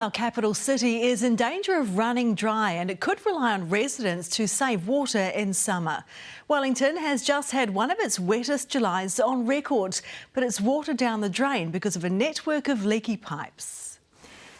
Our capital city is in danger of running dry and it could rely on residents to save water in summer. Wellington has just had one of its wettest Julys on record, but it's water down the drain because of a network of leaky pipes.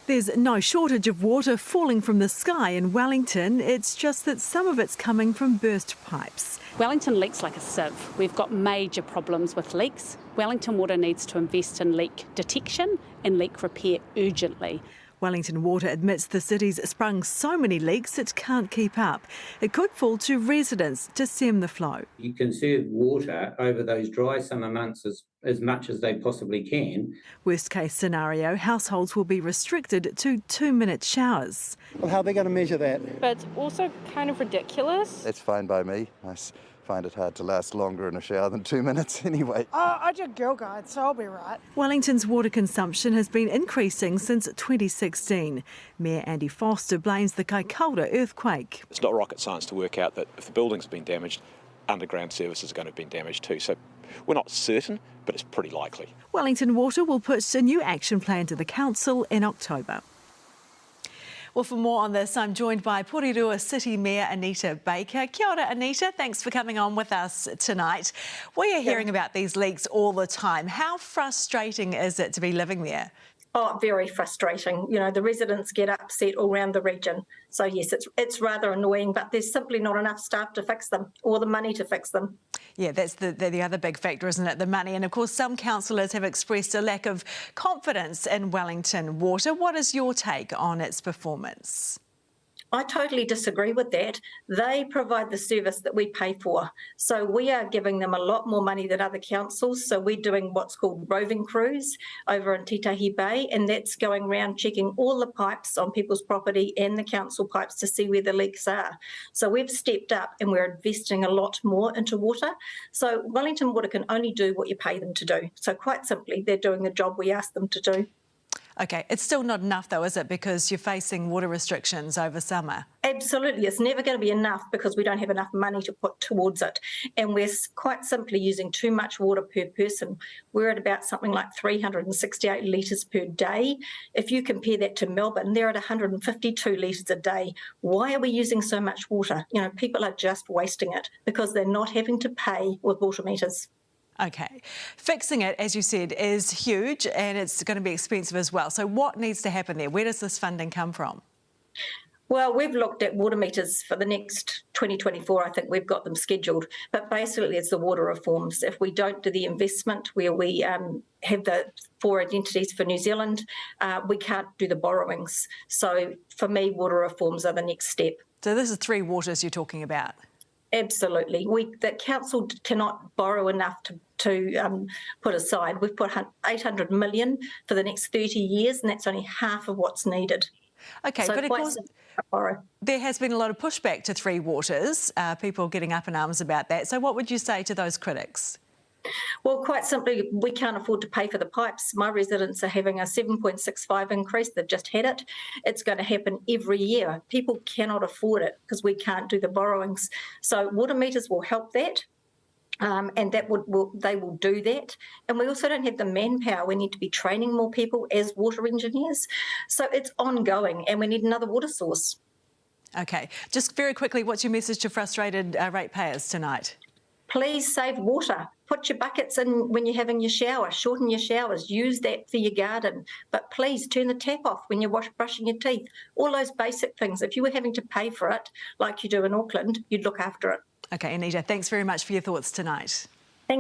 There's no shortage of water falling from the sky in Wellington, it's just that some of it's coming from burst pipes. Wellington leaks like a sieve. We've got major problems with leaks. Wellington Water needs to invest in leak detection and leak repair urgently. Wellington Water admits the city's sprung so many leaks it can't keep up. It could fall to residents to stem the flow. You conserve water over those dry summer months as much as they possibly can. Worst case scenario, households will be restricted to 2-minute showers. Well, how are they going to measure that? But it's also kind of ridiculous. It's fine by me. I find it hard to last longer in a shower than 2 minutes anyway. I do Girl Guide, so I'll be right. Wellington's water consumption has been increasing since 2016. Mayor Andy Foster blames the Kaikoura earthquake. It's not rocket science to work out that if the building's been damaged, underground services are going to have been damaged too. So we're not certain, but it's pretty likely. Wellington Water will put a new action plan to the council in October. Well, for more on this, I'm joined by Porirua City Mayor Anita Baker. Kia ora, Anita. Thanks for coming on with us tonight. We are hearing about these leaks all the time. How frustrating is it to be living there? Oh, very frustrating. You know, the residents get upset all around the region. So, yes, it's rather annoying, but there's simply not enough staff to fix them or the money to fix them. Yeah, that's the other big factor, isn't it? The money. And, of course, some councillors have expressed a lack of confidence in Wellington Water. What is your take on its performance? I totally disagree with that. They provide the service that we pay for. So we are giving them a lot more money than other councils. So we're doing what's called roving crews over in Titahi Bay, and that's going around checking all the pipes on people's property and the council pipes to see where the leaks are. So we've stepped up and we're investing a lot more into water. So Wellington Water can only do what you pay them to do. So quite simply, they're doing the job we ask them to do. OK, it's still not enough though, is it? Because you're facing water restrictions over summer. Absolutely. It's never going to be enough because we don't have enough money to put towards it. And we're quite simply using too much water per person. We're at about something like 368 litres per day. If you compare that to Melbourne, they're at 152 litres a day. Why are we using so much water? You know, people are just wasting it because they're not having to pay with water meters. OK. Fixing it, as you said, is huge and it's going to be expensive as well. So what needs to happen there? Where does this funding come from? Well, we've looked at water meters for the next 2024. I think we've got them scheduled. But basically, it's the water reforms. If we don't do the investment where we have the 4 identities for New Zealand, we can't do the borrowings. So for me, water reforms are the next step. So this is 3 waters you're talking about? Absolutely. The council cannot borrow enough to put aside. We've put 800 million for the next 30 years, and that's only half of what's needed. OK, so but of course there has been a lot of pushback to 3 waters, people getting up in arms about that. So what would you say to those critics? Well, quite simply, we can't afford to pay for the pipes. My residents are having a 7.65 increase. They've just had it. It's going to happen every year. People cannot afford it because we can't do the borrowings. So water meters will help that. And they will do that. And we also don't have the manpower. We need to be training more people as water engineers. So it's ongoing and we need another water source. OK. Just very quickly, what's your message to frustrated ratepayers tonight? Please save water. Put your buckets in when you're having your shower. Shorten your showers. Use that for your garden. But please turn the tap off when you're brushing your teeth. All those basic things. If you were having to pay for it, like you do in Auckland, you'd look after it. OK, Anita, thanks very much for your thoughts tonight.